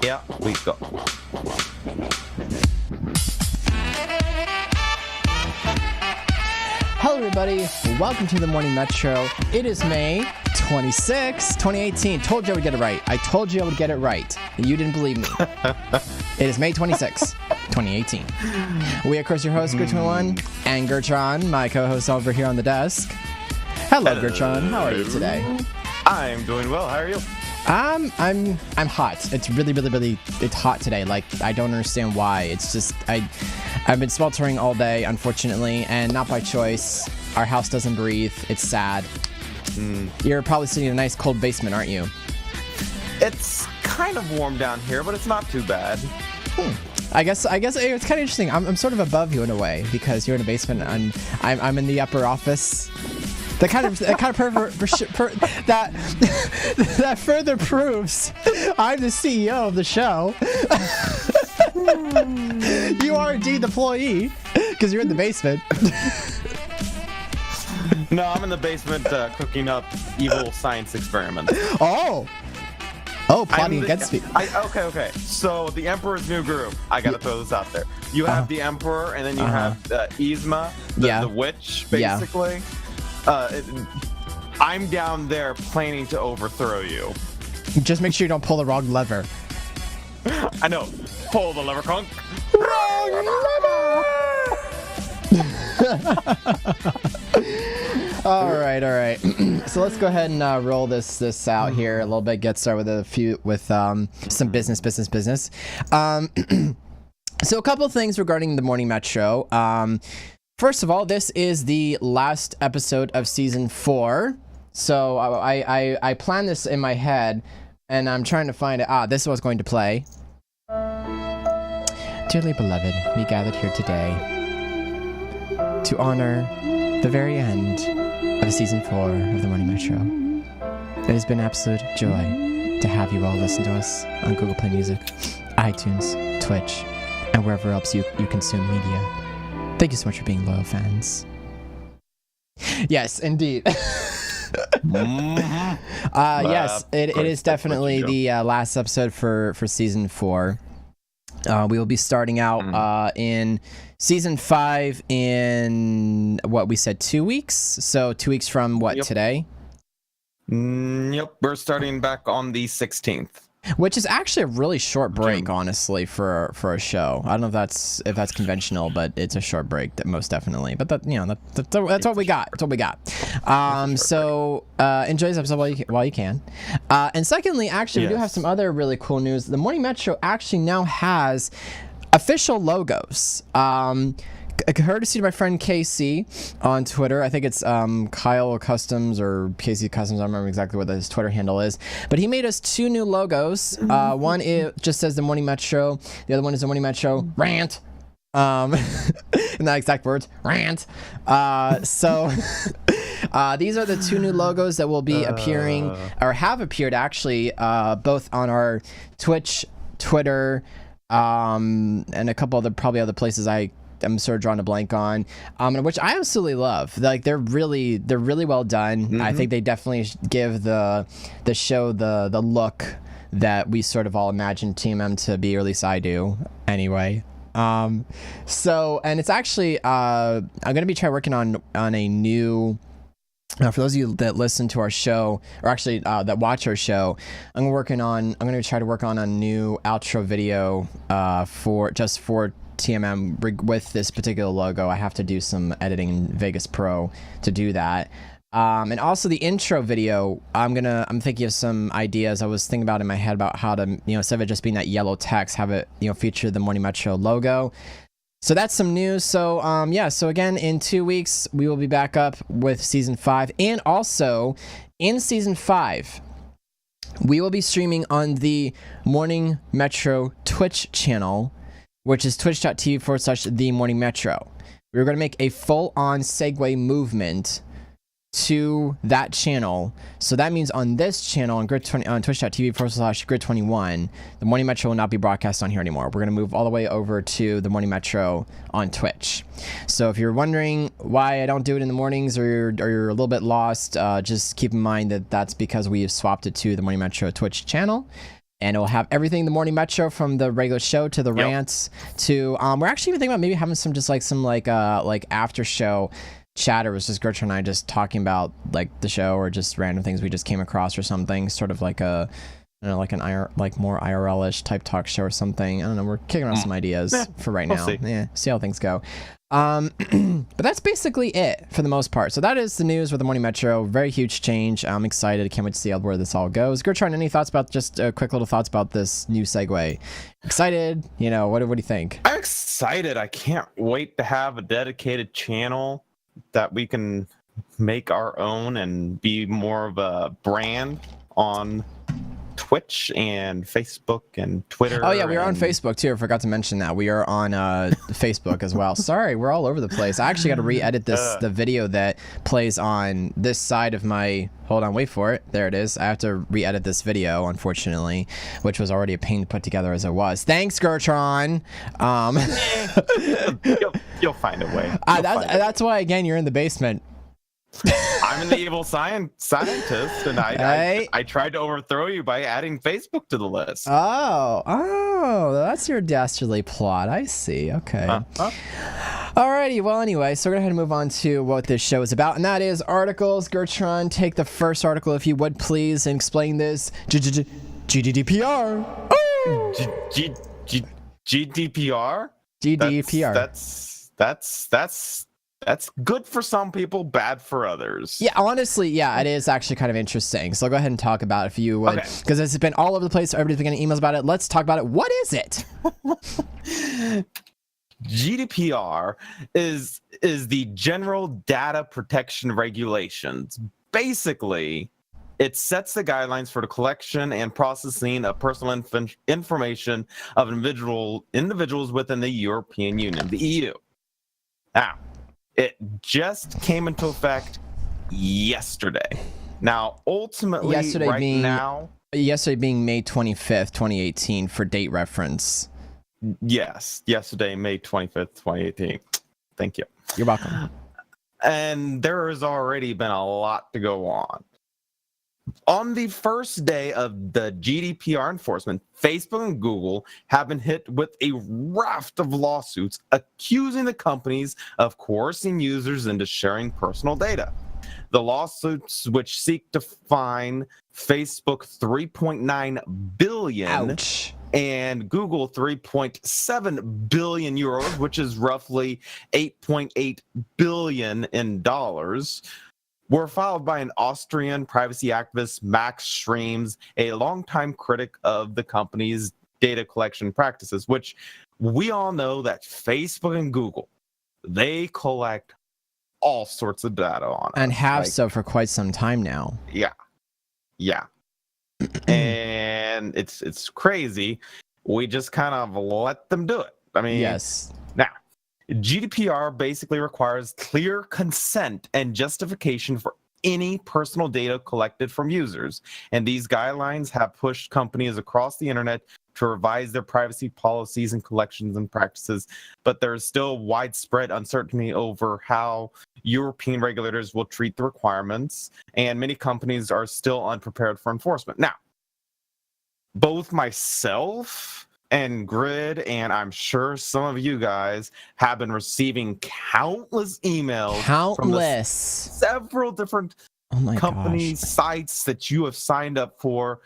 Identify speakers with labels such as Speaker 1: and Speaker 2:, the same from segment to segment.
Speaker 1: Yeah, we go.
Speaker 2: Hello, everybody. Welcome to the Morning Metro. It is May 26, 2018. Told you I would get it right. I told you I would get it right. And you didn't believe me. It is May 26, 2018. We, of course, your host, Gert21, and Gertron, my co-host over here on the desk. Hello, Gertron. How are you today?
Speaker 1: I'm doing well. How are you?
Speaker 2: I'm hot. It's really it's hot today. Like, I don't understand why. It's just I've been sweltering all day, unfortunately, and not by choice. Our house doesn't breathe. It's sad. You're probably sitting in a nice cold basement, aren't you?
Speaker 1: It's kind of warm down here, but it's not too bad.
Speaker 2: I guess it's kind of interesting. I'm sort of above you in a way because you're in a basement and I'm in the upper office. That further proves I'm the CEO of the show. You are indeed the employee because you're in the basement.
Speaker 1: No, I'm in the basement cooking up evil science experiments.
Speaker 2: Oh, plotting against me.
Speaker 1: Okay. So the Emperor's New Groove. I gotta throw this out there. You have the Emperor, and then you have Yzma, the witch, basically. I'm down there planning to overthrow you.
Speaker 2: Just make sure you don't pull the wrong lever.
Speaker 1: I know. Pull the lever, Conk.
Speaker 2: Wrong lever! All right. So let's go ahead and roll this out here a little bit. Get started with some business. So a couple things regarding the Morning Metro. First of all, this is the last episode of season 4. So I planned this in my head, and I'm trying to find it. This is what's going to play. Dearly beloved, we gathered here today to honor the very end of season 4 of the Morning Metro. It has been an absolute joy to have you all listen to us on Google Play Music, iTunes, Twitch, and wherever else you consume media. Thank you so much for being loyal fans. Yes, indeed. Yes, it is definitely the last episode for season 4. We will be starting out in season 5 in what we said 2 weeks. So 2 weeks from today?
Speaker 1: Yep, we're starting back on the 16th.
Speaker 2: Which is actually a really short break, honestly, for a show. I don't know if that's conventional, but it's a short break, most definitely. But that's what we got. That's what we got. So enjoy this episode while you can. And secondly, actually, we do have some other really cool news. The Morning Metro actually now has official logos. Courtesy to my friend KC on Twitter. I think it's Kyle Customs or KC Customs. I don't remember exactly what his Twitter handle is. But he made us 2 new logos. One just says the Morning Metro. The other one is the Morning Metro Rant. In that exact words, rant. So these are the 2 new logos that will be appearing or have appeared actually both on our Twitch, Twitter, and a couple other other places I'm sort of drawing a blank on, which I absolutely love. Like they're really well done. I think they definitely give the show the look that we sort of all imagined TMM to be, or at least I do anyway. So, and it's actually I'm gonna be working on a new. For those of you that listen to our show, or actually that watch our show, I'm going to try to work on a new outro video for TMM with this particular logo. I have to do some editing in Vegas Pro to do that. And also the intro video, I'm thinking of some ideas I was thinking about in my head about how to, instead of it just being that yellow text, have it, feature the Morning Metro logo. So that's some news. So, so again, in 2 weeks, we will be back up with season 5. And also, in season 5, we will be streaming on the Morning Metro Twitch channel, which is twitch.tv/The Morning Metro. We're going to make a full-on segue movement to that channel. So that means on this channel, on twitch.tv/Grid21, the Morning Metro will not be broadcast on here anymore. We're going to move all the way over to the Morning Metro on Twitch. So if you're wondering why I don't do it in the mornings, or you're a little bit lost, just keep in mind that that's because we have swapped it to the Morning Metro Twitch channel. and it'll have everything the Morning Metro from the regular show to the rants to we're actually even thinking about maybe having some after show chatter. Was just Gertrude and I just talking about like the show or just random things we just came across or something, sort of like a like more IRL-ish type talk show or something. I don't know. We're kicking around some ideas for right now. See how things go. But that's basically it for the most part. So that is the news with the Morning Metro. Very huge change. I'm excited. Can't wait to see where this all goes. Gertrude, any thoughts about just quick little thoughts about this new segue? Excited? What do you think?
Speaker 1: I'm excited. I can't wait to have a dedicated channel that we can make our own and be more of a brand on Twitch and Facebook and Twitter.
Speaker 2: Oh yeah, we are on Facebook too. I forgot to mention that. We are on Facebook as well. Sorry, we're all over the place. I actually got to re-edit the video that plays on this side of my... Hold on, wait for it. There it is. I have to re-edit this video, unfortunately, which was already a pain to put together as it was. Thanks, Gertron.
Speaker 1: You'll find a way.
Speaker 2: That's why, again, you're in the basement.
Speaker 1: I'm an evil scientist, and I tried to overthrow you by adding Facebook to the list.
Speaker 2: Oh, that's your dastardly plot. I see. Okay. Alrighty. Well, anyway, so we're gonna move on to what this show is about, and that is articles. Gertron, take the first article, if you would, please, and explain this. GDPR.
Speaker 1: GDPR.
Speaker 2: GDPR.
Speaker 1: That's good for some people, bad for others.
Speaker 2: Yeah, honestly, yeah, it is actually kind of interesting. So I'll go ahead and talk about it if you would, because it's been all over the place. Everybody's been getting emails about it. Let's talk about it. What is it?
Speaker 1: GDPR is the General Data Protection Regulations. Basically, it sets the guidelines for the collection and processing of personal information of individuals within the European Union, the EU. Now, it just came into effect yesterday. Now, ultimately, yesterday
Speaker 2: being May 25th, 2018, for date reference.
Speaker 1: Yes, yesterday, May 25th, 2018. Thank you.
Speaker 2: You're welcome.
Speaker 1: And there has already been a lot to go on. On the first day of the GDPR enforcement, Facebook and Google have been hit with a raft of lawsuits accusing the companies of coercing users into sharing personal data. The lawsuits, which seek to fine Facebook $3.9 billion
Speaker 2: Ouch.
Speaker 1: and Google 3.7 billion euros, which is roughly 8.8 billion in dollars, were filed by an Austrian privacy activist, Max Schrems, a longtime critic of the company's data collection practices, which we all know that Facebook and Google, they collect all sorts of data on us.
Speaker 2: And have so for quite some time now.
Speaker 1: Yeah. And it's crazy. We just kind of let them do it. I mean,
Speaker 2: yes.
Speaker 1: Now, GDPR basically requires clear consent and justification for any personal data collected from users. And these guidelines have pushed companies across the internet to revise their privacy policies and collections and practices. But there's still widespread uncertainty over how European regulators will treat the requirements. And many companies are still unprepared for enforcement. Now, both myself and Grid, and I'm sure some of you guys have been receiving countless emails from several different sites that you have signed up for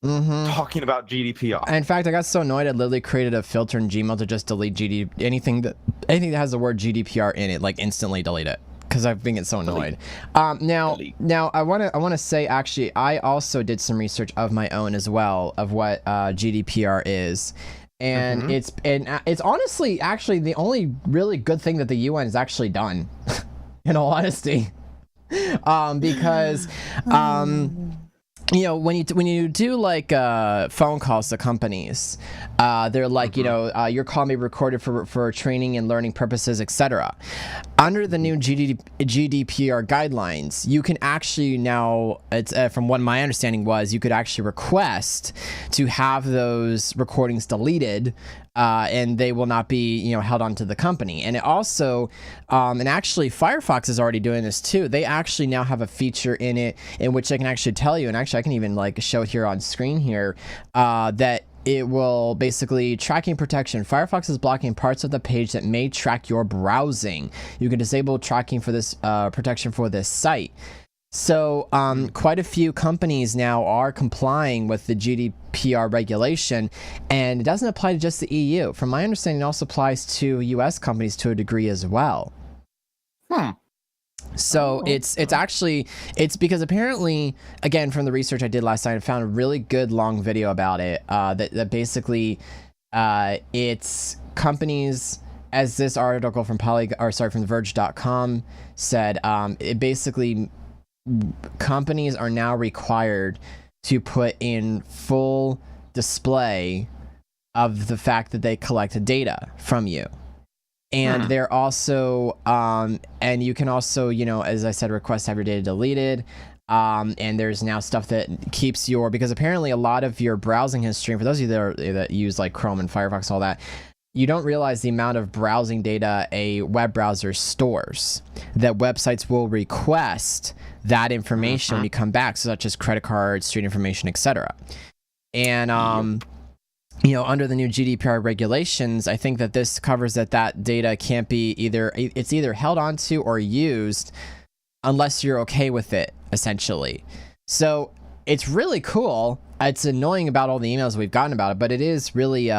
Speaker 1: talking about GDPR.
Speaker 2: In fact, I got so annoyed I literally created a filter in Gmail to just delete anything that has the word GDPR in it, like instantly delete it. Because I've been getting so annoyed. Now I want to say, actually, I also did some research of my own as well of what GDPR is, and it's honestly actually the only really good thing that the UN has actually done, in all honesty, because when you do like phone calls to companies, they're like your call may be recorded for training and learning purposes, etc. under the new GDPR guidelines, you can actually now, it's from what my understanding was, you could actually request to have those recordings deleted, and they will not be, held onto the company. And it also, and actually Firefox is already doing this too. They actually now have a feature in it in which they can actually tell you, and actually I can even like show it here on screen here, that it will basically tracking protection. Firefox is blocking parts of the page that may track your browsing. You can disable tracking for this protection for this site. So quite a few companies now are complying with the GDPR regulation, and it doesn't apply to just the EU. From my understanding, it also applies to US companies to a degree as well. So it's because apparently, again, from the research I did last night, I found a really good long video about it, that basically it's companies, as this article from from TheVerge.com said, it basically, companies are now required to put in full display of the fact that they collect data from you. And they're also, and you can also, as I said, request to have your data deleted. And there's now stuff that keeps because apparently a lot of your browsing history, and for those of you that use like Chrome and Firefox and all that, you don't realize the amount of browsing data a web browser stores, that websites will request that information when you come back, such as credit cards, street information, etc. And, under the new GDPR regulations, I think that this covers that data can't be it's either held onto or used unless you're okay with it, essentially. So it's really cool. It's annoying about all the emails we've gotten about it, but it is really,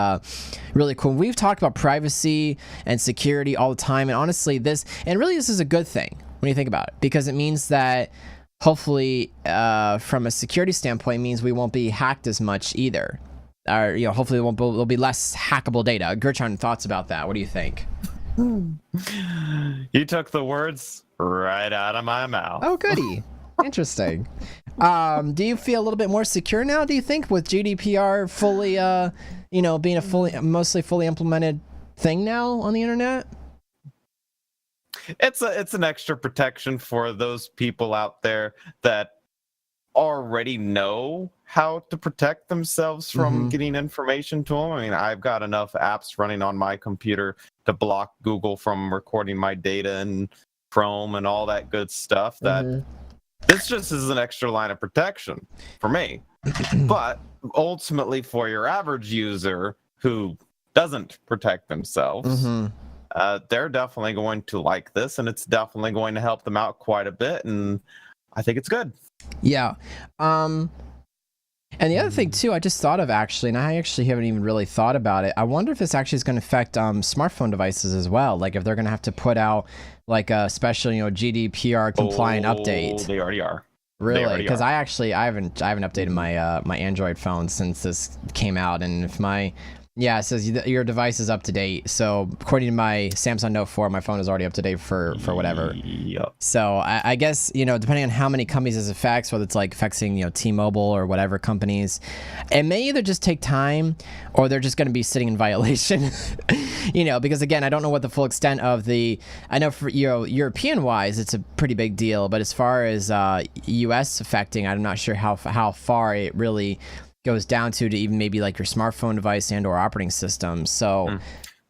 Speaker 2: really cool. We've talked about privacy and security all the time, and honestly, this is a good thing when you think about it, because it means that hopefully, from a security standpoint, it means we won't be hacked as much either. Or, hopefully there'll be less hackable data. Gertrude, thoughts about that? What do you think?
Speaker 1: You took the words right out of my mouth.
Speaker 2: Oh, goody. Interesting. Do you feel a little bit more secure now, do you think, with GDPR fully, being a mostly fully implemented thing now on the internet?
Speaker 1: It's an extra protection for those people out there that already know how to protect themselves from getting information to them. I mean, I've got enough apps running on my computer to block Google from recording my data and Chrome and all that good stuff that this just is an extra line of protection for me. But ultimately, for your average user who doesn't protect themselves, they're definitely going to like this, and it's definitely going to help them out quite a bit, and I think it's good.
Speaker 2: Yeah. And the other thing too, I just thought of actually, and I actually haven't even really thought about it. I wonder if this actually is going to affect smartphone devices as well. Like if they're going to have to put out like a special, GDPR compliant update.
Speaker 1: They already are.
Speaker 2: Really? Because I haven't updated my my Android phone since this came out, and if it says your device is up to date. So according to my Samsung Note 4, my phone is already up to date for whatever.
Speaker 1: Yep.
Speaker 2: So I guess, depending on how many companies this affects, whether it's like affecting, T-Mobile or whatever companies, it may either just take time or they're just going to be sitting in violation, because again, I don't know what the full extent of I know for, European wise, it's a pretty big deal, but as far as US affecting, I'm not sure how far it really goes down to even maybe like your smartphone device and or operating system. So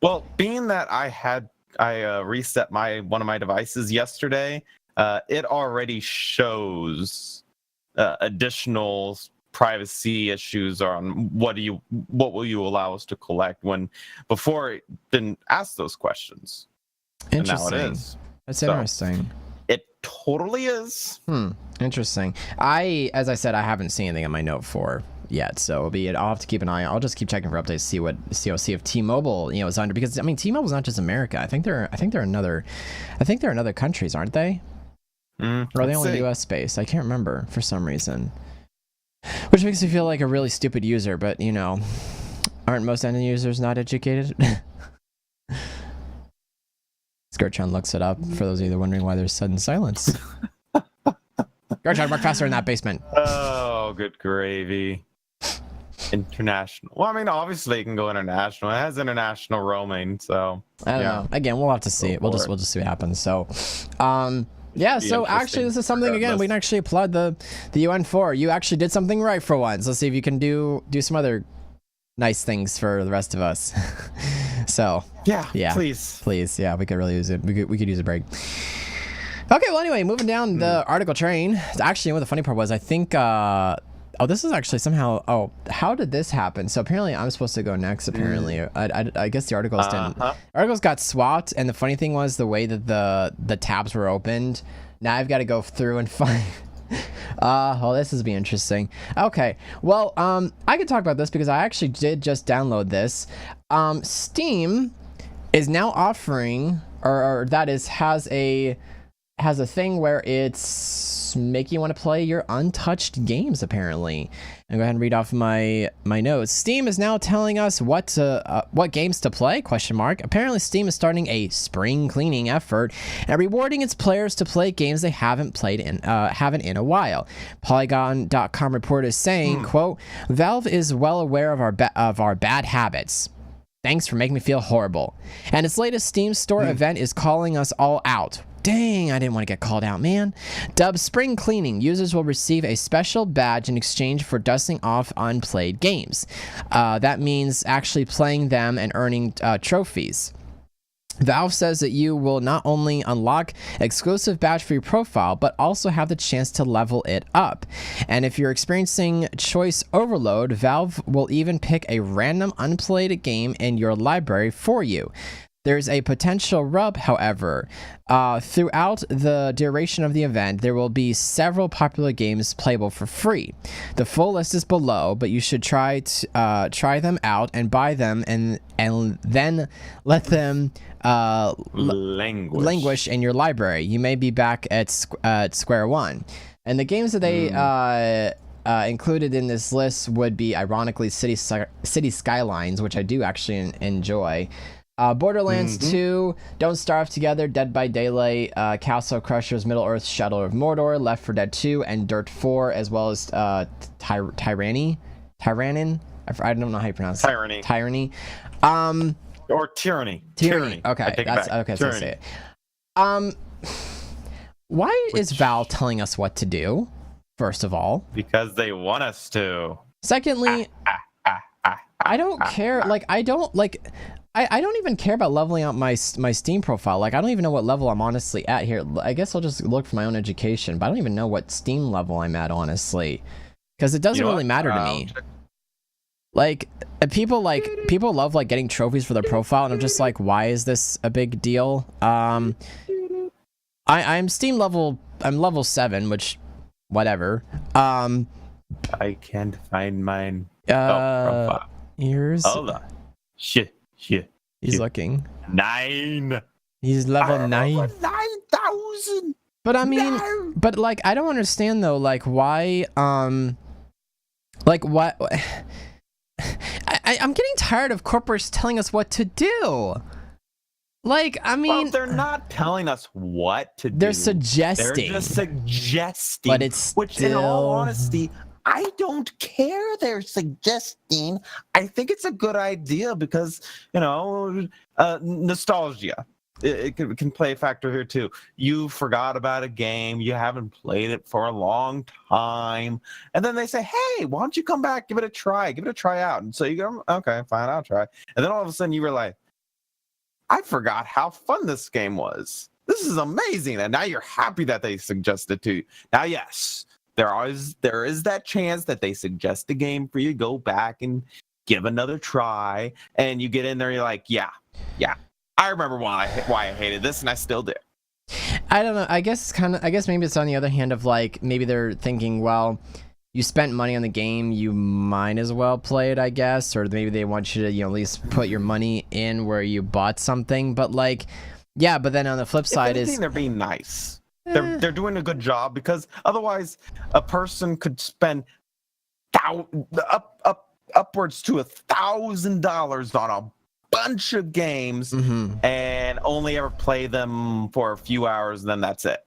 Speaker 1: well, being that I reset one of my devices yesterday, it already shows additional privacy issues on what will you allow us to collect, when before it didn't ask those questions.
Speaker 2: Interesting.
Speaker 1: And now it is.
Speaker 2: That's interesting.
Speaker 1: It totally is.
Speaker 2: Interesting. As I said, I haven't seen anything on my Note 4 yet, so I'll have to keep an eye. I'll just keep checking for updates, see if T-Mobile is under, because I mean T-Mobile's not just America. I think they're in other countries, aren't they? Or are they only US based? I can't remember for some reason, which makes me feel like a really stupid user. But aren't most end users not educated? Gertrude looks it up for those of you that are wondering why there's sudden silence. Gertrude, work faster in that basement.
Speaker 1: Oh, good gravy. International. Well, I mean, obviously it can go international. It has international roaming, so
Speaker 2: I don't know. Again, we'll have to see. We'll just see what happens. So, yeah. So actually, this is something again we can actually applaud the UN for. You actually did something right for once. Let's see if you can do some other nice things for the rest of us. So yeah, please, yeah, we could really use it. We could use a break. Okay, well, anyway, moving down the article train. Actually, what the funny part was, I think. Oh, this is actually somehow. Oh, how did this happen? So apparently, I'm supposed to go next. Apparently, I guess the articles didn't. Articles got swapped, and the funny thing was the way that the tabs were opened. Now I've got to go through and find. Well, this is be interesting. Okay, well, I could talk about this because I actually did just download this. Steam is now offering, or that is has a thing where it's making you want to play your untouched games, apparently. And go ahead and read off my notes. Steam is now telling us what games to play, ? Apparently Steam is starting a spring cleaning effort and rewarding its players to play games they haven't in a while. Polygon.com report is saying, quote, Valve is well aware of our bad habits. Thanks for making me feel horrible. And its latest Steam store event is calling us all out. Dang, I didn't want to get called out, man. Dubbed Spring Cleaning, users will receive a special badge in exchange for dusting off unplayed games. That means actually playing them and earning trophies. Valve says that you will not only unlock exclusive badge for your profile, but also have the chance to level it up. And if you're experiencing choice overload, Valve will even pick a random unplayed game in your library for you. There's a potential rub, however. Throughout the duration of the event, there will be several popular games playable for free. The full list is below, but you should try them out and buy them, and then let them languish in your library. You may be back at square one. And the games that they included in this list would be, ironically, City Skylines, which I do actually enjoy. Borderlands 2, Don't Starve Together, Dead by Daylight, Castle Crushers, Middle-earth, Shadow of Mordor, Left 4 Dead 2, and Dirt 4, as well as Tyrannin? I don't know how you pronounce it. Tyranny.
Speaker 1: Or Tyranny.
Speaker 2: Okay, that's okay. So say it. Why is Valve telling us what to do? First of all,
Speaker 1: because they want us to.
Speaker 2: Secondly, I don't care. I don't even care about leveling out my Steam profile. Like, I don't even know what level I'm honestly at here. I guess I'll just look for my own education, but I don't even know what Steam level I'm at, honestly, because it doesn't really matter to me. Like, people love like getting trophies for their profile, and I'm just like, why is this a big deal? I'm Steam level. I'm level 7, which, whatever.
Speaker 1: I can't find mine. Profile.
Speaker 2: Here's.
Speaker 1: Hold on. Shit.
Speaker 2: He's looking.
Speaker 1: 9.
Speaker 2: He's level 9.
Speaker 1: 9,000.
Speaker 2: But I mean, but like, I don't understand though. Like, why? Like what? I'm getting tired of corporates telling us what to do. Like, I mean,
Speaker 1: well, they're not telling us what to do.
Speaker 2: They're suggesting.
Speaker 1: They're just suggesting.
Speaker 2: But it's
Speaker 1: which,
Speaker 2: still...
Speaker 1: in all honesty, I don't care they're suggesting. I think it's a good idea because, nostalgia. It can play a factor here too. You forgot about a game, you haven't played it for a long time, and then they say, hey, why don't you come back, give it a try out. And so you go, okay, fine, I'll try. And then all of a sudden you realize, I forgot how fun this game was. This is amazing. And now you're happy that they suggested to you. Now, yes, there is that chance that they suggest a game for you to go back and give another try, and you get in there, you're like, yeah, I remember why I hated this, and I still do.
Speaker 2: I don't know. I guess maybe it's on the other hand of like, maybe they're thinking, well, you spent money on the game, you might as well play it, I guess, or maybe they want you to, at least put your money in where you bought something. But like, yeah, but then on the flip side
Speaker 1: they're being nice. They're doing a good job, because otherwise a person could spend upwards to $1,000 on a bunch of games and only ever play them for a few hours, and then that's it.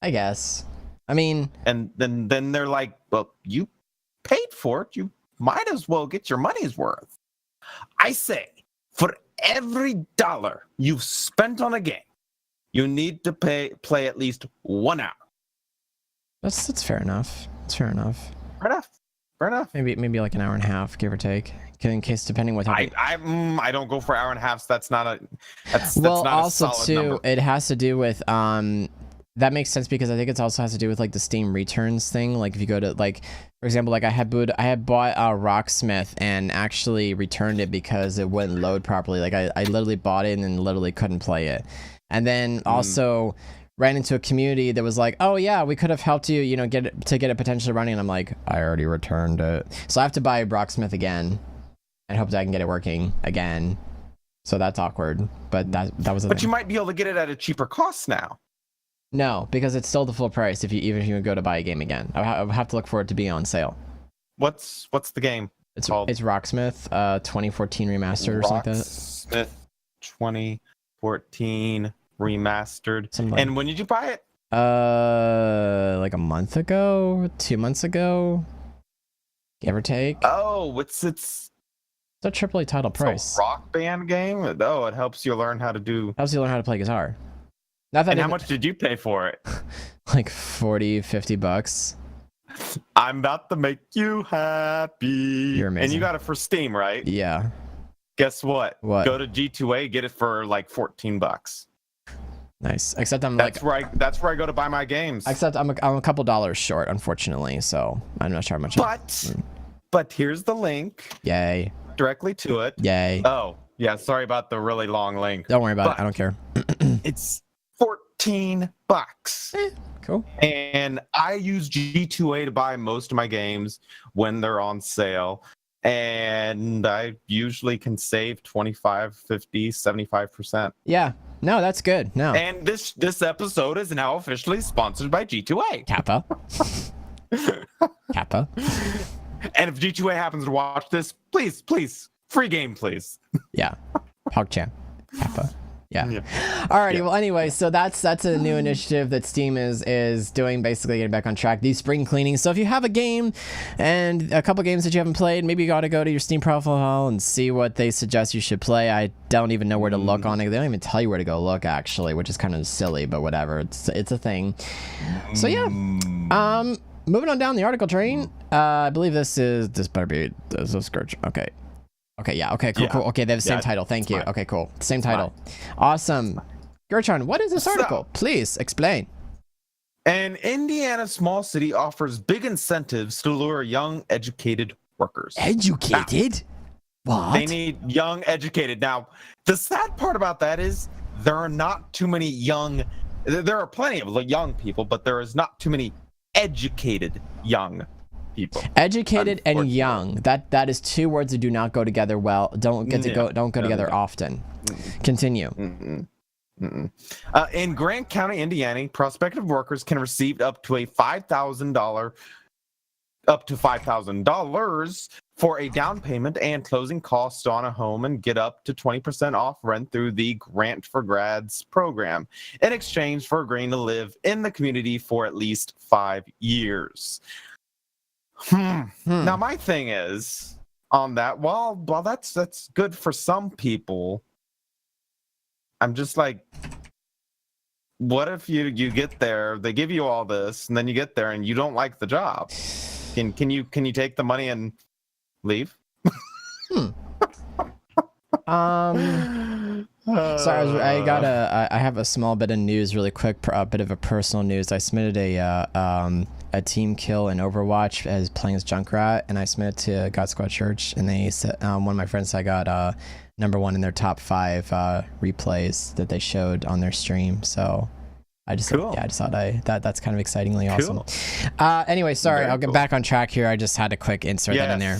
Speaker 2: I guess. I mean,
Speaker 1: and then they're like, well, you paid for it, you might as well get your money's worth. I say, for every dollar you've spent on a game, you need to play at least 1 hour.
Speaker 2: That's fair enough. It's fair enough.
Speaker 1: Fair enough.
Speaker 2: Maybe like an hour and a half, give or take. In case, depending what type.
Speaker 1: I don't go for hour and a half. So that's not a. That's
Speaker 2: well,
Speaker 1: not
Speaker 2: also
Speaker 1: a solid
Speaker 2: too,
Speaker 1: number.
Speaker 2: it has to do with That makes sense because I think it also has to do with like the Steam returns thing. Like if you go to like, for example, like I had bought Rocksmith and actually returned it because it wouldn't load properly. Like I literally bought it and then literally couldn't play it, and then also ran into a community that was like, oh yeah, we could have helped you, you know, get it potentially running. And I'm like, I already returned it, so I have to buy Rocksmith again and hope that I can get it working again. So that's awkward, but that was.
Speaker 1: But you might be able to get it at a cheaper cost now.
Speaker 2: No, because it's still the full price even if you go to buy a game again. I would have to look for it to be on sale.
Speaker 1: What's the game?
Speaker 2: It's
Speaker 1: called?
Speaker 2: It's Rocksmith 2014 remastered or something like that.
Speaker 1: Rocksmith 2014 remastered.
Speaker 2: Something like
Speaker 1: And when did you buy it?
Speaker 2: Like a month ago, 2 months ago, give or take.
Speaker 1: Oh, it's
Speaker 2: a AAA title price.
Speaker 1: a Rock Band game. Oh, it helps you learn how to do.
Speaker 2: Helps you learn how to play guitar. Not that
Speaker 1: And how much did you pay for it?
Speaker 2: Like 40, 50 bucks.
Speaker 1: I'm about to make you happy.
Speaker 2: You're amazing.
Speaker 1: And you got it for Steam, right?
Speaker 2: Yeah.
Speaker 1: Guess what?
Speaker 2: What?
Speaker 1: Go to G2A, get it for like 14 bucks.
Speaker 2: Nice. Except I'm
Speaker 1: That's where I go to buy my games.
Speaker 2: Except I'm a couple dollars short, unfortunately. So I'm not sure how much.
Speaker 1: But here's the link
Speaker 2: Yay.
Speaker 1: directly to it.
Speaker 2: Yay.
Speaker 1: Oh, yeah. Sorry about the really long link.
Speaker 2: Don't worry about it. I don't care.
Speaker 1: It's 14 bucks.
Speaker 2: Cool.
Speaker 1: And I use G2A to buy most of my games when they're on sale. And I usually can save 25, 50, 75%.
Speaker 2: Yeah. No, that's good. No.
Speaker 1: And this episode is now officially sponsored by G2A.
Speaker 2: Kappa. Kappa.
Speaker 1: And if G2A happens to watch this, please, free game, please.
Speaker 2: Yeah. PogChamp. Kappa. Yeah.
Speaker 1: Yeah.
Speaker 2: Alrighty.
Speaker 1: Yeah.
Speaker 2: Well, anyway, so that's a new initiative that Steam is doing, basically getting back on track. These spring cleanings. So if you have a game and a couple games that you haven't played, maybe you got to go to your Steam profile and see what they suggest you should play. I don't even know where to look on it. They don't even tell you where to go look, actually, which is kind of silly, but whatever. It's a thing. So yeah. Moving on down the article train. I believe this better be this is Scourge. Okay. Okay, yeah, okay, cool,
Speaker 1: Yeah.
Speaker 2: cool. Okay, they have the same title. Thank you.
Speaker 1: fine.
Speaker 2: Okay, cool. Same title. Awesome. Gertron, what is this
Speaker 1: So-
Speaker 2: article? Please explain.
Speaker 1: An Indiana small city offers big incentives to lure young, educated workers.
Speaker 2: Educated? What?
Speaker 1: They need young, educated. Now, the sad part about that is there are not too many young. There are plenty of young people, but there is not too many educated young people.
Speaker 2: Educated and
Speaker 1: Unfortunately.
Speaker 2: young. That is two words that do not go together well. Don't go together
Speaker 1: no.
Speaker 2: often. Continue.
Speaker 1: In Grant County, Indiana, prospective workers can receive up to $5,000 for a down payment and closing costs on a home, and get up to 20% off rent through the Grant for Grads program in exchange for agreeing to live in the community for at least 5 years. Now, my thing is on that. Well, that's good for some people. I'm just like, what if you get there, they give you all this, and then you get there and you don't like the job? Can you take the money and leave?
Speaker 2: Sorry, I have a small bit of news really quick, a bit of a personal news. I submitted a team kill in Overwatch as playing as Junkrat, and I submitted to God Squad Church, and they said, one of my friends, I got #1 in their top 5 replays that they showed on their stream. So I just
Speaker 1: Cool.
Speaker 2: I just thought that's kind of excitingly awesome.
Speaker 1: Cool.
Speaker 2: Anyway, sorry,
Speaker 1: Very
Speaker 2: I'll get
Speaker 1: cool.
Speaker 2: back on track here. I just had a quick insert that in there.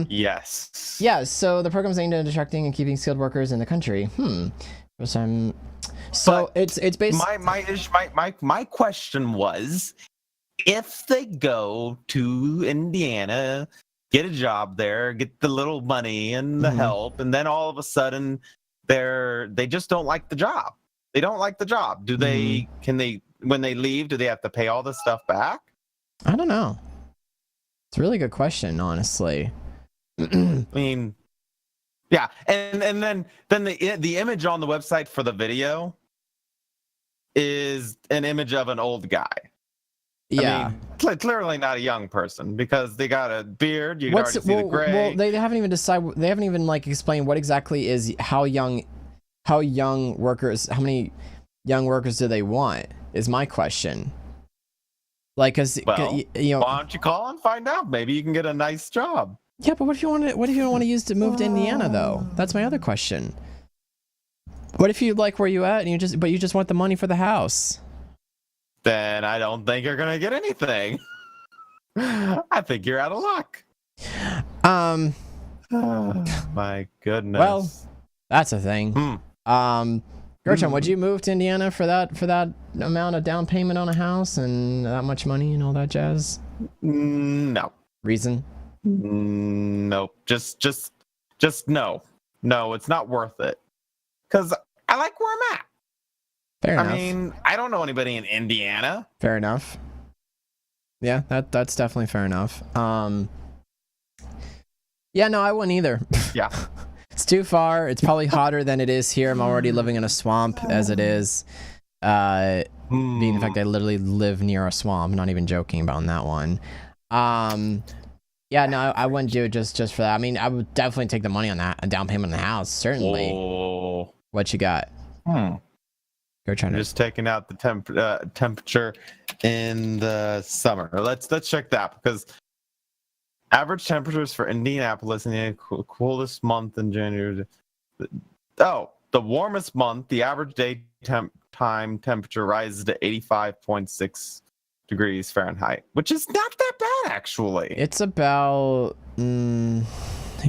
Speaker 1: Yes.
Speaker 2: Yeah, so the program's aimed at attracting and keeping skilled workers in the country. So
Speaker 1: But
Speaker 2: it's based.
Speaker 1: My question was, if they go to Indiana, get a job there, get the little money and the help, and then all of a sudden they just don't like the job. They don't like the job. Do they? Can they? When they leave, do they have to pay all this stuff back?
Speaker 2: I don't know. It's a really good question, honestly.
Speaker 1: I mean, yeah, and then the image on the website for the video is an image of an old guy.
Speaker 2: Yeah.
Speaker 1: I mean, clearly not a young person because they got a beard. You can already see the gray.
Speaker 2: Well, they haven't even decided. They haven't even like explained what exactly is how many young workers do they want? Is my question. Like, cause you know,
Speaker 1: why don't you call and find out? Maybe you can get a nice job.
Speaker 2: Yeah, but what if you don't want to use to move to Indiana though? That's my other question. What if you like where you at and you just want the money for the house?
Speaker 1: Then I don't think you're gonna get anything. I think you're out of luck. My goodness.
Speaker 2: Well, that's a thing. Gertrude, would you move to Indiana for that amount of down payment on a house and that much money and all that jazz?
Speaker 1: No.
Speaker 2: Reason?
Speaker 1: Nope. Just no. No, it's not worth it. Because I like where I'm at.
Speaker 2: Fair enough.
Speaker 1: I mean, I don't know anybody in Indiana.
Speaker 2: Fair enough. Yeah, that's definitely fair enough. Yeah, no, I wouldn't either.
Speaker 1: Yeah.
Speaker 2: It's too far. It's probably hotter than it is here. I'm already living in a swamp as it is. Being the fact I literally live near a swamp. I'm not even joking about that one. Yeah, no, I wouldn't do it just for that. I mean, I would definitely take the money on that, a down payment on the house, certainly.
Speaker 1: Oh.
Speaker 2: What you got? Go try to
Speaker 1: just taking out the temperature in the summer. Let's check that because average temperatures for Indianapolis in the coolest month in January. Oh, the warmest month, the average daytime temperature rises to 85.6 degrees Fahrenheit, which is not that bad actually.
Speaker 2: It's about. Hang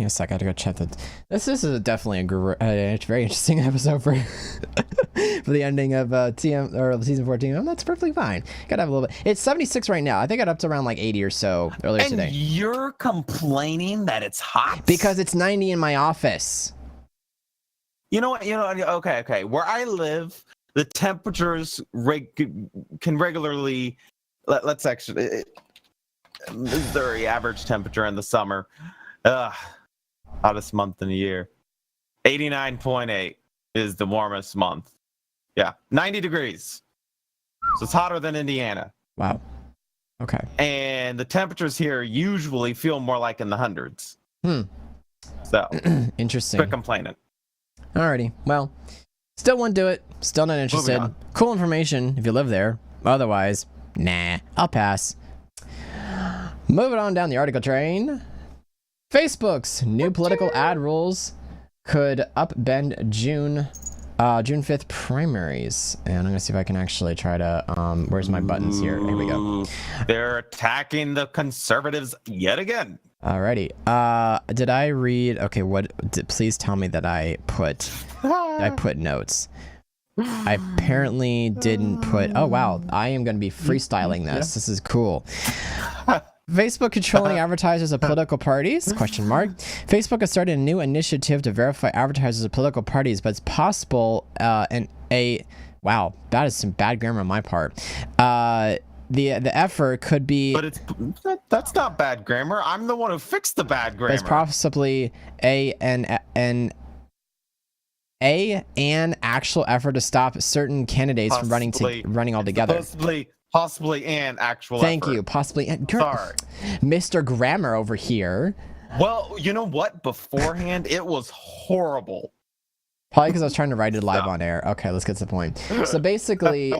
Speaker 2: on a sec, I gotta go check that. This is definitely a very interesting episode for for the ending of TM or season 14. And that's perfectly fine. Gotta have a little bit. It's 76 right now. I think I got up to around like 80 or so earlier today.
Speaker 1: And you're complaining that it's hot
Speaker 2: because it's 90 in my office.
Speaker 1: You know what? Okay. Where I live, the temperatures can regularly. Let's actually. Missouri average temperature in the summer. Hottest month in the year. 89.8 is the warmest month. Yeah, 90 degrees. So it's hotter than Indiana.
Speaker 2: Wow. Okay.
Speaker 1: And the temperatures here usually feel more like in the hundreds. So
Speaker 2: interesting.
Speaker 1: Quit complaining.
Speaker 2: Alrighty. Well, still won't do it. Still not interested. Cool information if you live there. Otherwise, nah, I'll pass. Moving on down the article train. Facebook's new political ad rules could upend June 5th primaries. And I'm gonna see if I can actually try to where's my buttons here? Here we go.
Speaker 1: They're attacking the conservatives yet again.
Speaker 2: Alrighty. Did I read? Okay, please tell me that I put notes. I apparently didn't put. Oh wow, I am going to be freestyling this. This is cool. Facebook controlling advertisers of political parties? Question mark. Facebook has started a new initiative to verify advertisers of political parties, but it's possible wow, that is some bad grammar on my part. The effort could be.
Speaker 1: But that's not bad grammar. I'm the one who fixed the bad grammar.
Speaker 2: It's possibly an actual effort to stop certain candidates from running altogether.
Speaker 1: Possibly an actual
Speaker 2: Thank
Speaker 1: effort.
Speaker 2: you. Possibly.
Speaker 1: Sorry.
Speaker 2: Mr. Grammar over here.
Speaker 1: Well, you know what? Beforehand, it was horrible.
Speaker 2: Probably because I was trying to write it live on air. Okay, let's get to the point. So basically,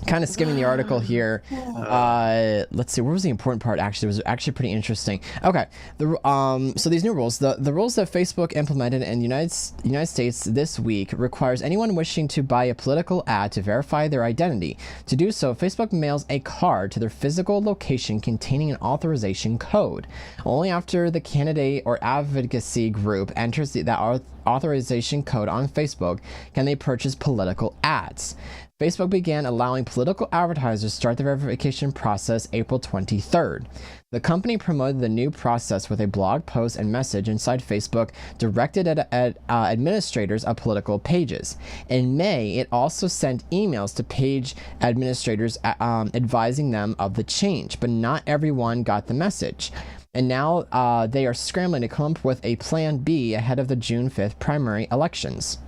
Speaker 2: kind of skimming the article here. Let's see, where was the important part? Actually, it was actually pretty interesting. Okay, so these new rules, the rules that Facebook implemented in the United States this week requires anyone wishing to buy a political ad to verify their identity. To do so, Facebook mails a card to their physical location containing an authorization code. Only after the candidate or advocacy group enters that authorization code on Facebook can they purchase political ads. Facebook began allowing political advertisers to start the verification process April 23rd. The company promoted the new process with a blog post and message inside Facebook directed at administrators of political pages. In May, it also sent emails to page administrators advising them of the change, but not everyone got the message. And now they are scrambling to come up with a plan B ahead of the June 5th primary elections.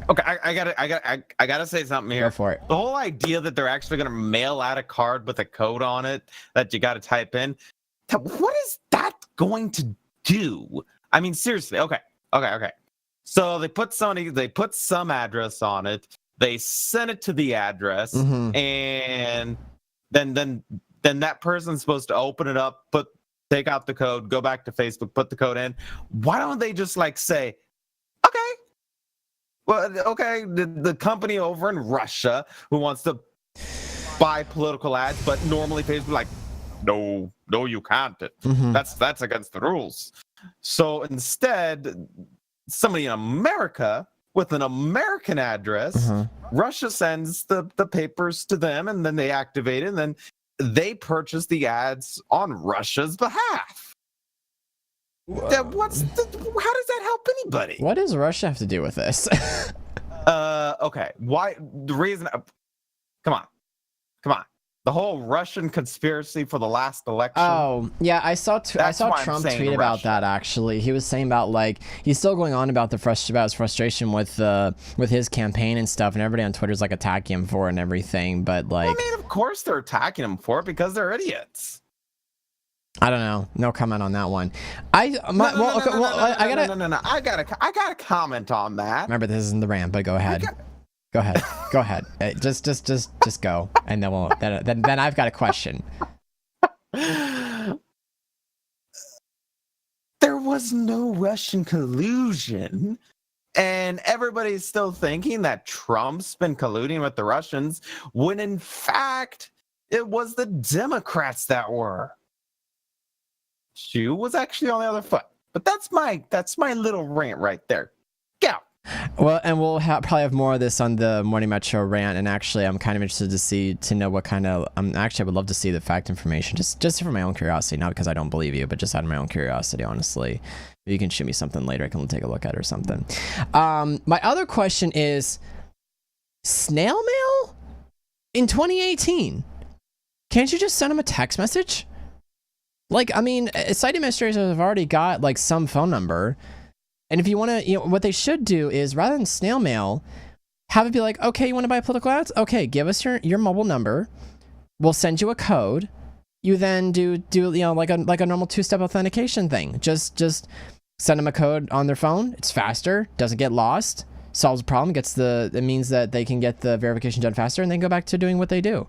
Speaker 1: Okay, I gotta say something here.
Speaker 2: Go for it.
Speaker 1: The whole idea that they're actually gonna mail out a card with a code on it that you gotta type in, what is that going to do? I mean, seriously. Okay. So they put some address on it. They send it to the address, and then that person's supposed to open it up, take out the code, go back to Facebook, put the code in. Why don't they just like say, okay. Well, okay, the company over in Russia who wants to buy political ads, but normally Facebook like, no, you can't. That's against the rules. So instead, somebody in America with an American address, Russia sends the papers to them, and then they activate it, and then they purchase the ads on Russia's behalf. How does that help anybody?
Speaker 2: What does Russia have to do with this?
Speaker 1: Okay. Why? The reason. Come on. The whole Russian conspiracy for the last election.
Speaker 2: Oh, yeah, I saw Trump tweet about that, actually. He was saying about, like, he's still going on about his frustration with his campaign and stuff, and everybody on Twitter's, like, attacking him for it and everything, but, like...
Speaker 1: I mean, of course they're attacking him for it because they're idiots.
Speaker 2: I don't know. No comment on that one. I
Speaker 1: gotta comment on that.
Speaker 2: Remember, this isn't the rant, but go ahead. Go ahead. Just go, and then I've got a question.
Speaker 1: There was no Russian collusion, and everybody's still thinking that Trump's been colluding with the Russians, when in fact it was the Democrats that were. Shoe was actually on the other foot. But that's my little rant right there. Go.
Speaker 2: Well, and we'll probably have more of this on the Morning Metro rant. And actually, I'm kind of interested to know what kind of. Actually, I would love to see the fact information, just for my own curiosity, not because I don't believe you, but just out of my own curiosity. Honestly, you can shoot me something later. I can take a look at it or something. My other question is, snail mail in 2018. Can't you just send them a text message? Like, I mean, site administrators have already got like some phone number. And if you want to, what they should do is, rather than snail mail, have it be like, okay, you want to buy political ads? Okay, give us your mobile number. We'll send you a code. You then do like a normal two-step authentication thing. Just send them a code on their phone. It's faster, doesn't get lost, solves the problem, it means that they can get the verification done faster, and then go back to doing what they do.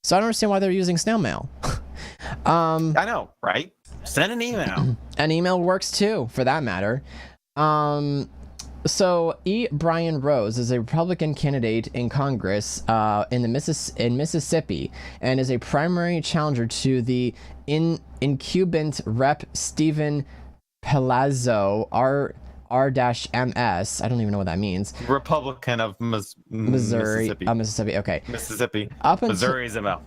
Speaker 2: So I don't understand why they're using snail mail.
Speaker 1: I know, right? Send an email.
Speaker 2: An email works too, for that matter. So Brian Rose is a Republican candidate in Congress in Mississippi, and is a primary challenger to the incumbent Rep. Stephen Palazzo R-MS. I don't even know what that means.
Speaker 1: Republican of
Speaker 2: Missouri.
Speaker 1: Mississippi.
Speaker 2: Mississippi. Okay.
Speaker 1: Mississippi.
Speaker 2: Missouri's
Speaker 1: a mouth.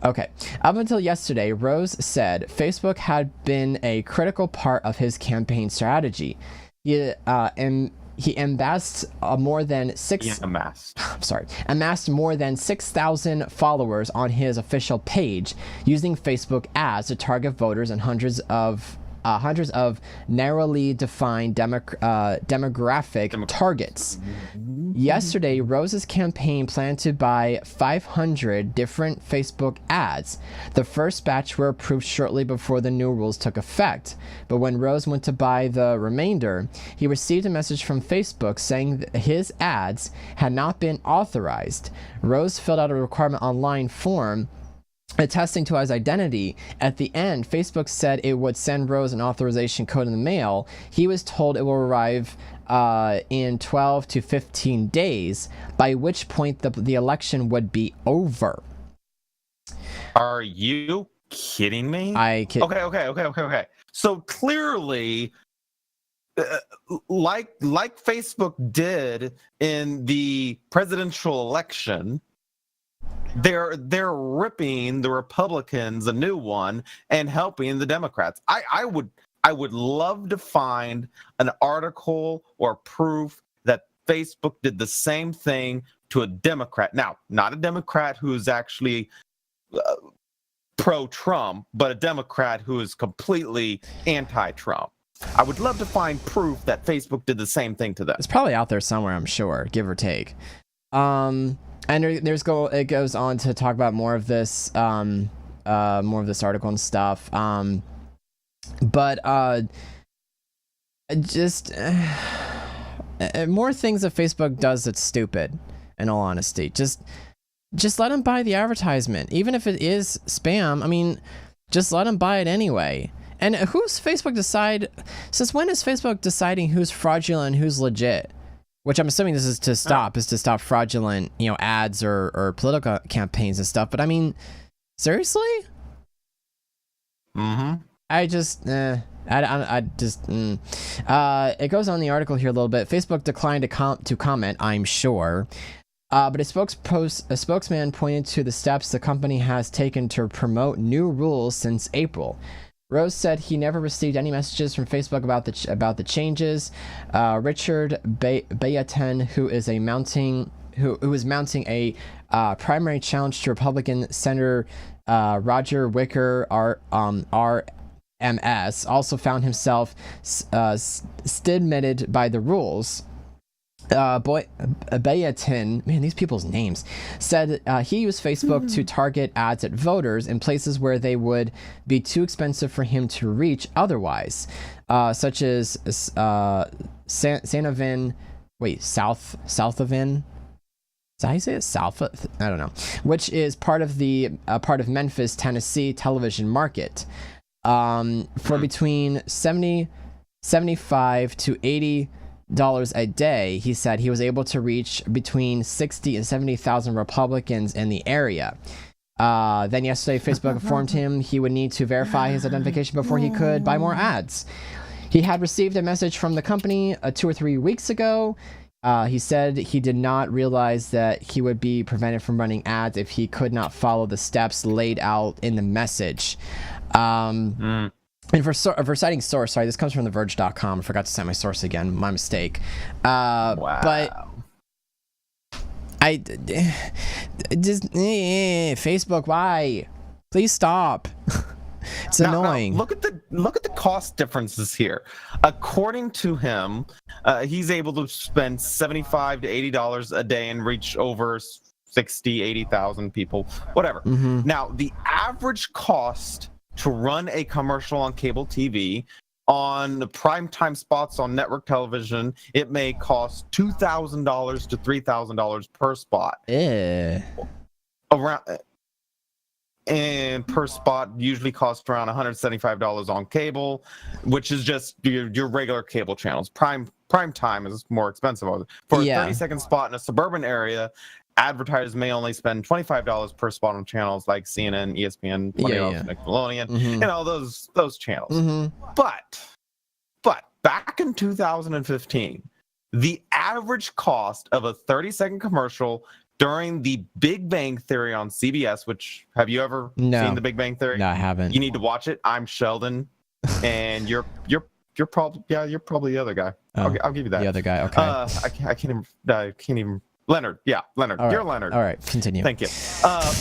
Speaker 2: Okay. Up until yesterday, Rose said Facebook had been a critical part of his campaign strategy. He amassed more than 6,000 followers on his official page, using Facebook ads to target voters and hundreds of narrowly defined demographic targets. Yesterday, Rose's campaign planned to buy 500 different Facebook ads. The first batch were approved shortly before the new rules took effect. But when Rose went to buy the remainder, he received a message from Facebook saying that his ads had not been authorized. Rose filled out a requirement online form attesting to his identity. At the end, Facebook said it would send Rose an authorization code in the mail. He was told it will arrive in 12 to 15 days, by which point the election would be over.
Speaker 1: Are you kidding me?
Speaker 2: I kid.
Speaker 1: Okay. So clearly, like Facebook did in the presidential election, they're ripping the Republicans a new one and helping the Democrats. I would love to find an article or proof that Facebook did the same thing to a Democrat. Now, not a Democrat who's actually pro-Trump, but a Democrat who is completely anti-Trump. I would love to find proof that Facebook did the same thing to them.
Speaker 2: It's probably out there somewhere, I'm sure, give or take. And it goes on to talk about more of this article and stuff. But just more things that Facebook does that's stupid, in all honesty. Just let them buy the advertisement, even if it is spam. I mean, just let them buy it anyway. And who's Facebook decide? Since when is Facebook deciding who's fraudulent and who's legit? Which I'm assuming this is to stop fraudulent, ads or political campaigns and stuff. But I mean, seriously?
Speaker 1: Mm-hmm.
Speaker 2: It goes on the article here a little bit. Facebook declined to comment, I'm sure. But a spokesman pointed to the steps the company has taken to promote new rules since April. Rose said he never received any messages from Facebook about the changes. Richard Bayaten, who is mounting a primary challenge to Republican Senator Roger Wicker, RMS, also found himself stidmated by the rules. Bayatin, man, these people's names, said he used Facebook to target ads at voters in places where they would be too expensive for him to reach otherwise, such as Southavin. Is that how you say it? South? I don't know. Which is part of Memphis, Tennessee television market. For between $75 to $80 a day, he said he was able to reach between 60 and 70,000 Republicans in the area. Then yesterday, Facebook informed him he would need to verify his identification before he could buy more ads. He had received a message from the company 2 or 3 weeks ago. He said he did not realize that he would be prevented from running ads if he could not follow the steps laid out in the message. And for citing source, sorry, this comes from TheVerge.com. I forgot to cite my source again. My mistake.
Speaker 1: Wow.
Speaker 2: But I just Facebook, why? Please stop. It's annoying.
Speaker 1: Now, look at the cost differences here. According to him, he's able to spend $75 to $80 a day and reach over 60, 80,000 people, whatever.
Speaker 2: Mm-hmm.
Speaker 1: Now, the average cost to run a commercial on cable TV, on the primetime spots on network television, it may cost $2,000 to $3,000 per spot. And per spot usually costs around $175 on cable, which is just your regular cable channels. Prime time is more expensive. For a 30-second spot in a suburban area, advertisers may only spend $25 per spot on channels like CNN, ESPN, Nickelodeon, and all those channels.
Speaker 2: Mm-hmm.
Speaker 1: But back in 2015, the average cost of a 30-second commercial during the Big Bang Theory on CBS, which have you ever seen the Big Bang Theory?
Speaker 2: No, I haven't.
Speaker 1: You need to watch it. I'm Sheldon, and you're probably the other guy.
Speaker 2: Oh,
Speaker 1: I'll give you that.
Speaker 2: The other guy. Okay.
Speaker 1: I can't even. Leonard. Yeah, Leonard.
Speaker 2: Right.
Speaker 1: You're Leonard.
Speaker 2: All right, continue.
Speaker 1: Thank you.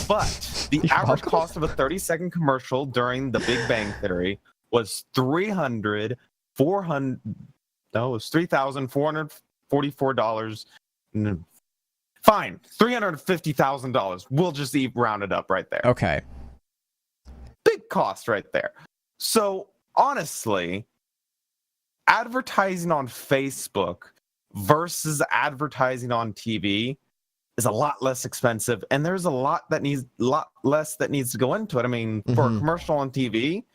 Speaker 1: But the average cost of a 30-second commercial during the Big Bang Theory was $3,444. Fine, $350,000. We'll just round it up right there.
Speaker 2: Okay.
Speaker 1: Big cost right there. So honestly, advertising on Facebook versus advertising on TV is a lot less expensive, and there's a lot less that needs to go into it. I mean, for a commercial on TV,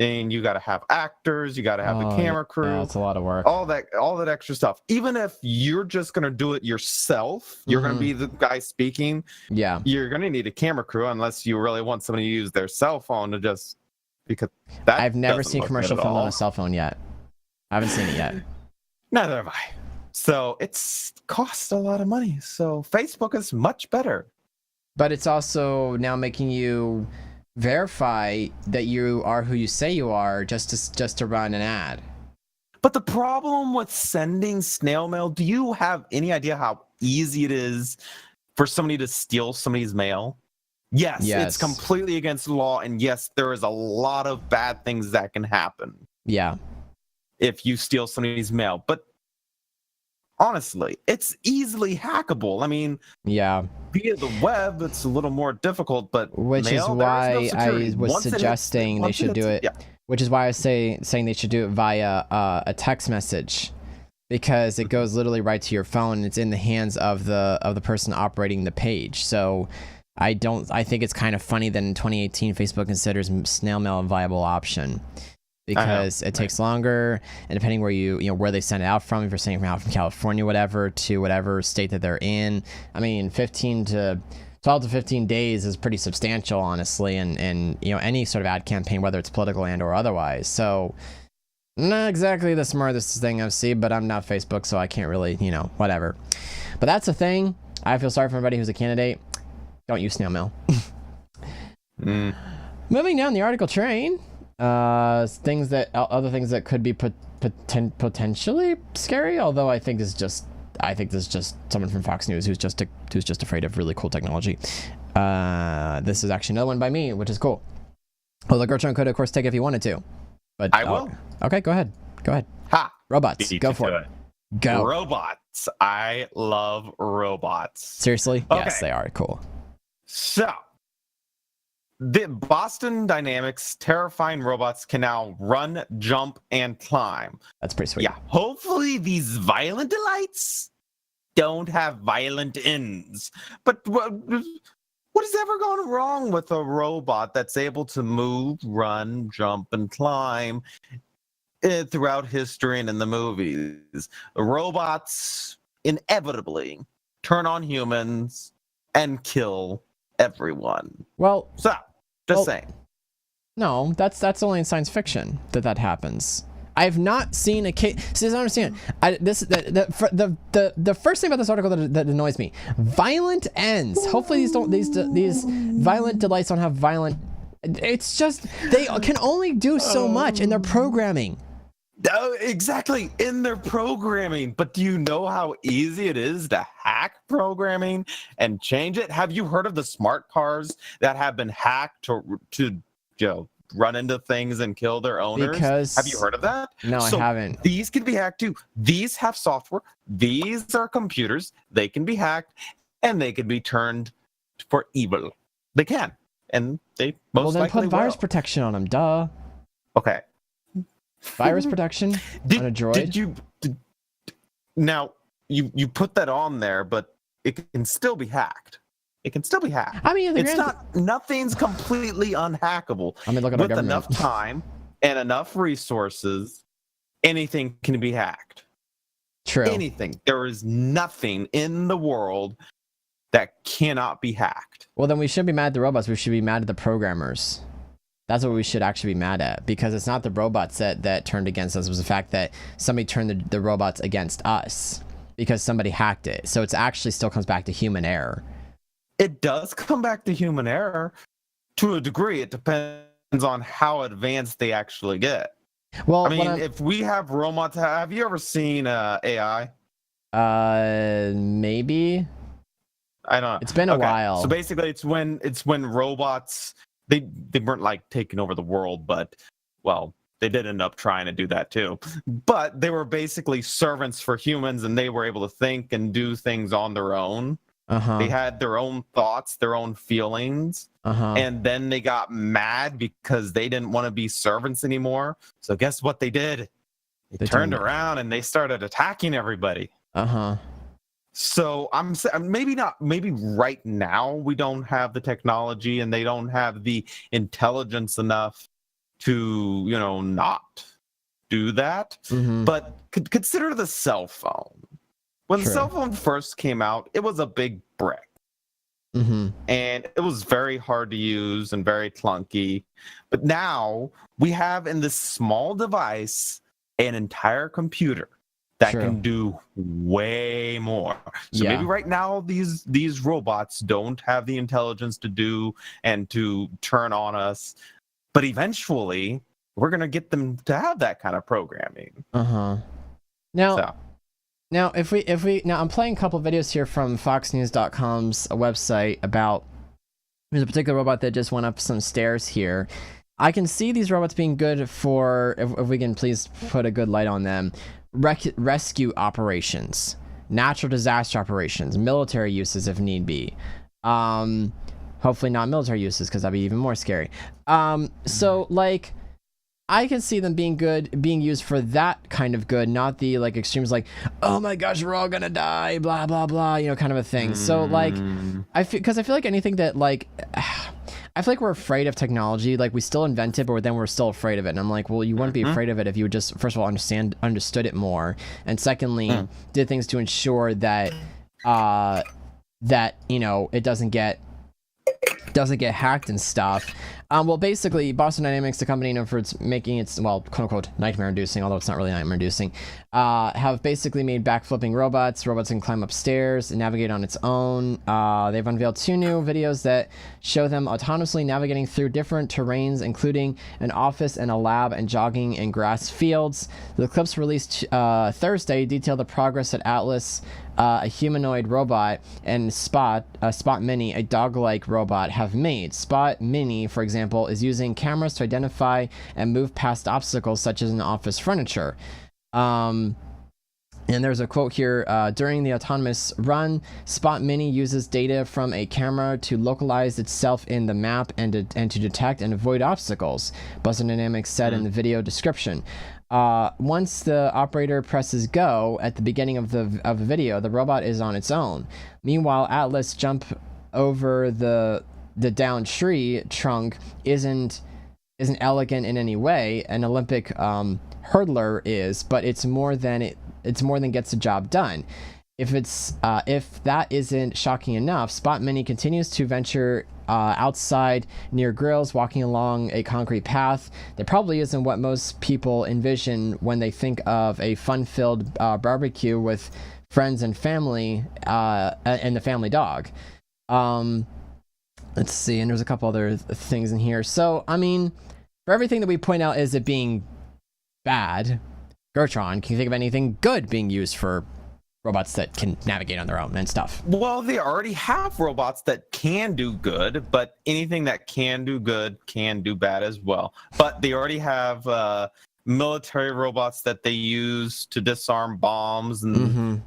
Speaker 1: and you got to have actors, you got to have the camera crew.
Speaker 2: Yeah, it's a lot of work.
Speaker 1: All that extra stuff. Even if you're just gonna do it yourself, you're gonna be the guy speaking.
Speaker 2: Yeah,
Speaker 1: you're gonna need a camera crew unless you really want somebody to use their cell phone to just because that.
Speaker 2: I've never seen commercial film on a cell phone yet. I haven't seen it yet.
Speaker 1: Neither have I. So it's cost a lot of money. So Facebook is much better.
Speaker 2: But it's also now making you verify that you are who you say you are just to run an ad.
Speaker 1: But the problem with sending snail mail, do you have any idea how easy it is for somebody to steal somebody's mail? Yes,
Speaker 2: Yes.
Speaker 1: it's completely against the law. And yes, there is a lot of bad things that can happen
Speaker 2: Yeah.
Speaker 1: if you steal somebody's mail. But honestly, it's easily hackable. I mean,
Speaker 2: Yeah.
Speaker 1: via the web, it's a little more difficult, but
Speaker 2: Which
Speaker 1: mail,
Speaker 2: is
Speaker 1: there
Speaker 2: why
Speaker 1: no security.
Speaker 2: I was
Speaker 1: Once it hits-
Speaker 2: suggesting they
Speaker 1: once it
Speaker 2: should do
Speaker 1: hits-
Speaker 2: it. Which is why I was saying they should do it via a text message, because it goes literally right to your phone and it's in the hands of the person operating the page. So I think it's kind of funny that in 2018 Facebook considers snail mail a viable option, because it takes longer, and depending where where they send it out from, if you're sending it out from California, whatever, to whatever state that they're in, I mean 12 to 15 days is pretty substantial, honestly, and any sort of ad campaign, whether it's political and or otherwise. So not exactly the smartest thing I've seen, but I'm not Facebook, so I can't really, whatever. But that's the thing. I feel sorry for everybody who's a candidate. Don't use snail mail. Moving down the article train, other things that could be potentially scary, although I think this is just someone from Fox News who's just afraid of really cool technology. This is actually another one by me, which is cool. Well, the Gertrude could, of course, take it if you wanted to. But
Speaker 1: I will.
Speaker 2: Okay, go ahead.
Speaker 1: Ha!
Speaker 2: Robots,
Speaker 1: Beat
Speaker 2: go
Speaker 1: you
Speaker 2: for
Speaker 1: to
Speaker 2: it. Go.
Speaker 1: Robots. I love robots.
Speaker 2: Seriously?
Speaker 1: Okay.
Speaker 2: Yes, they are cool.
Speaker 1: So, the Boston Dynamics terrifying robots can now run, jump, and climb.
Speaker 2: That's pretty sweet.
Speaker 1: Yeah, hopefully these violent delights don't have violent ends. But what is ever going wrong with a robot that's able to move, run, jump, and climb throughout history and in the movies? Robots inevitably turn on humans and kill everyone.
Speaker 2: Well,
Speaker 1: So, just saying.
Speaker 2: no, that's only in science fiction that happens. I have not seen a case. See, I don't understand. The first thing about this article that annoys me: violent ends. Hopefully, these violent delights don't have violent. It's just they can only do so much in their programming.
Speaker 1: Oh, exactly, in their programming. But do you know how easy it is to hack programming and change it? Have you heard of the smart cars that have been hacked to run into things and kill their owners?
Speaker 2: Because
Speaker 1: have you heard of that?
Speaker 2: No, I haven't.
Speaker 1: These can be hacked too. These have software. These are computers. They can be hacked and they can be turned for evil. They can, and they most
Speaker 2: then
Speaker 1: likely
Speaker 2: put virus
Speaker 1: will.
Speaker 2: protection on them. Duh.
Speaker 1: Okay.
Speaker 2: Virus protection on a droid.
Speaker 1: Now you put that on there, but it can still be hacked. It can still be hacked.
Speaker 2: I mean,
Speaker 1: Nothing's completely unhackable.
Speaker 2: I mean, look at our
Speaker 1: with
Speaker 2: government.
Speaker 1: enough time and enough resources, anything can be hacked.
Speaker 2: True.
Speaker 1: Anything. There is nothing in the world that cannot be hacked.
Speaker 2: Well, then we shouldn't be mad at the robots. We should be mad at the programmers. That's what we should actually be mad at, because it's not the robots that turned against us. It was the fact that somebody turned the robots against us because somebody hacked it. So it's actually still comes back to human error.
Speaker 1: It does come back to human error to a degree. It depends on how advanced they actually get.
Speaker 2: Well,
Speaker 1: I mean, if we have robots, have you ever seen AI?
Speaker 2: Maybe.
Speaker 1: I don't know.
Speaker 2: It's been a while.
Speaker 1: So basically, it's when robots they weren't like taking over the world, but well, they did end up trying to do that too. But they were basically servants for humans, and they were able to think and do things on their own. They had their own thoughts, their own feelings, and then they got mad because they didn't want to be servants anymore. So guess what they did? They turned around and they started attacking everybody. So I'm maybe right now we don't have the technology and they don't have the intelligence enough to, not do that. But consider the cell phone. When the cell phone first came out, it was a big brick. And it was very hard to use and very clunky. But now we have in this small device an entire computer that
Speaker 2: True.
Speaker 1: can do way more. So
Speaker 2: Yeah.
Speaker 1: maybe right now these robots don't have the intelligence to do and to turn on us, but eventually we're gonna get them to have that kind of programming.
Speaker 2: Now,
Speaker 1: So
Speaker 2: now if we now I'm playing a couple videos here from FoxNews.com's website about there's a particular robot that just went up some stairs here. I can see these robots being good for if we can please put a good light on them. Rescue operations, natural disaster operations, military uses if need be. Hopefully not military uses because that'd be even more scary. So like I can see them being used for that kind of good, not the like extremes like, oh my gosh, we're all gonna die, blah blah blah, you know, kind of a thing. So like I feel like anything that like I feel like we're afraid of technology. Like we still invent it, but then we're still afraid of it. And I'm like, well, you wouldn't be afraid of it if you would just, first of all, understood it more, and secondly, did things to ensure that, that you know it doesn't get hacked and stuff. Well, basically, Boston Dynamics, the company known for its making its, well, quote-unquote, nightmare-inducing, although it's not really nightmare-inducing, have basically made backflipping robots. Robots can climb upstairs and navigate on its own. They've unveiled 2 new videos that show them autonomously navigating through different terrains, including an office and a lab and jogging in grass fields. The clips released Thursday detail the progress at Atlas, a humanoid robot, and Spot Mini, a dog-like robot, have made. Spot Mini, for example, is using cameras to identify and move past obstacles such as an office furniture. And there's a quote here, during the autonomous run, Spot Mini uses data from a camera to localize itself in the map and to detect and avoid obstacles, Boston Dynamics said in the video description. Once the operator presses go at the beginning of the video, the robot is on its own. Meanwhile, Atlas jump over the downed tree trunk isn't elegant in any way. An Olympic hurdler is, but it's more than gets the job done. If that isn't shocking enough, Spot Mini continues to venture outside near grills, walking along a concrete path that probably isn't what most people envision when they think of a fun-filled barbecue with friends and family and the family dog. Let's see, and there's a couple other things in here. So, I mean, for everything that we point out as it being bad, Gertron, can you think of anything good being used for robots that can navigate on their own and stuff?
Speaker 1: well, they already have robots that can do good, but anything that can do good can do bad as well. But they already have military robots that they use to disarm bombs and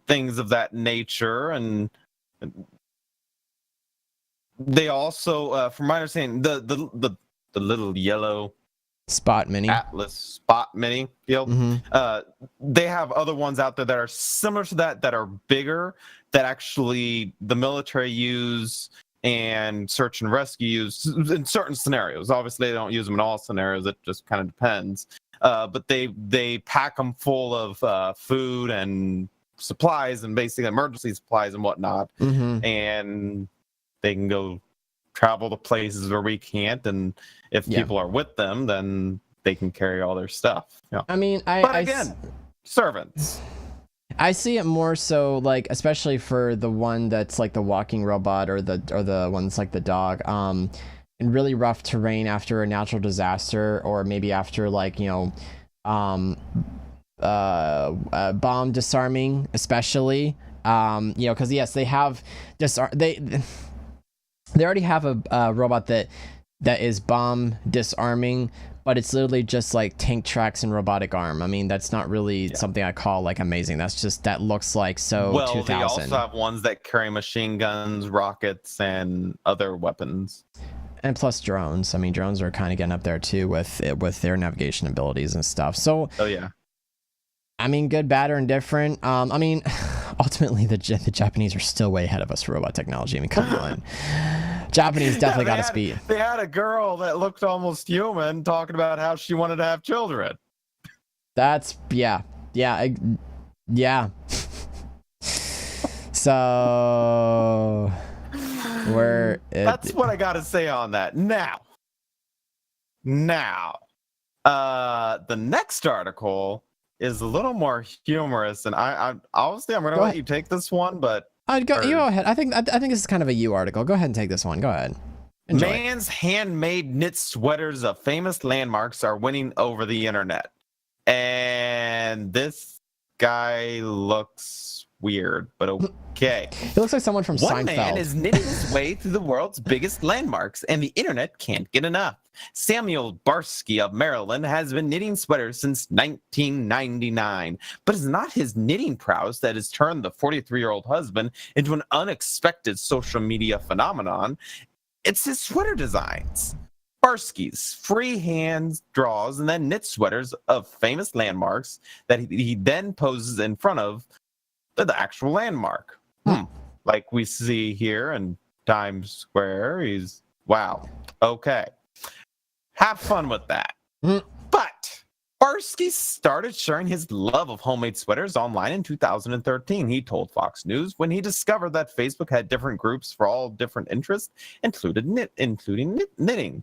Speaker 1: things of that nature. And they also, from my understanding, the little yellow
Speaker 2: Spot Mini.
Speaker 1: Atlas Spot Mini, they have other ones out there that are similar to that are bigger, that actually the military use and search and rescue use in certain scenarios. Obviously, they don't use them in all scenarios. It just kind of depends. But they pack them full of food and supplies and basically emergency supplies and whatnot, and they can go travel to places where we can't, and if people are with them, then they can carry all their stuff.
Speaker 2: I mean,
Speaker 1: servants.
Speaker 2: I see it more so like, especially for the one that's like the walking robot or the one that's like the dog, in really rough terrain after a natural disaster, or maybe after like, you know, bomb disarming, especially, you know, because yes, they have they already have a robot that is bomb disarming, but it's literally just like tank tracks and robotic arm. I mean, that's not really something I call like amazing. That's just, that looks like so
Speaker 1: well,
Speaker 2: 2000.
Speaker 1: They also have ones that carry machine guns, rockets, and other weapons.
Speaker 2: And plus drones. I mean, drones are kind of getting up there too with their navigation abilities and stuff. So, I mean, good, bad, or indifferent. I mean, ultimately, the Japanese are still way ahead of us for robot technology. I mean, come on. Japanese definitely got us beat.
Speaker 1: They had a girl that looked almost human talking about how she wanted to have children.
Speaker 2: That's, yeah. So,
Speaker 1: that's what I got to say on that. Now, the next article is a little more humorous, and I obviously I'm gonna
Speaker 2: Go
Speaker 1: let
Speaker 2: ahead.
Speaker 1: you take this one, but
Speaker 2: You go ahead. I think this is kind of a you article. Go ahead and take this one. Go ahead. Enjoy.
Speaker 1: man's handmade knit sweaters of famous landmarks are winning over the internet. And this guy looks weird, but okay.
Speaker 2: He looks like someone from
Speaker 1: One
Speaker 2: Seinfeld.
Speaker 1: man is knitting his way through the world's biggest landmarks, and the internet can't get enough. Samuel Barsky of Maryland has been knitting sweaters since 1999, but it's not his knitting prowess that has turned the 43-year-old husband into an unexpected social media phenomenon. It's his sweater designs. Barsky's freehand draws and then knits sweaters of famous landmarks that he then poses in front of the actual landmark. Like we see here in Times Square. Wow. Okay. Have fun with that. But Barsky started sharing his love of homemade sweaters online in 2013. He told Fox News when he discovered that Facebook had different groups for all different interests, including knitting.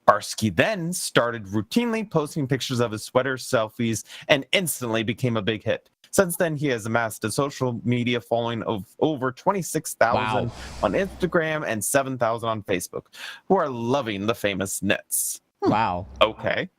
Speaker 1: Barsky then started routinely posting pictures of his sweater selfies and instantly became a big hit. Since then, he has amassed a social media following of over 26,000 on Instagram and 7,000 on Facebook, who are loving the famous knits.
Speaker 2: Wow.
Speaker 1: Okay.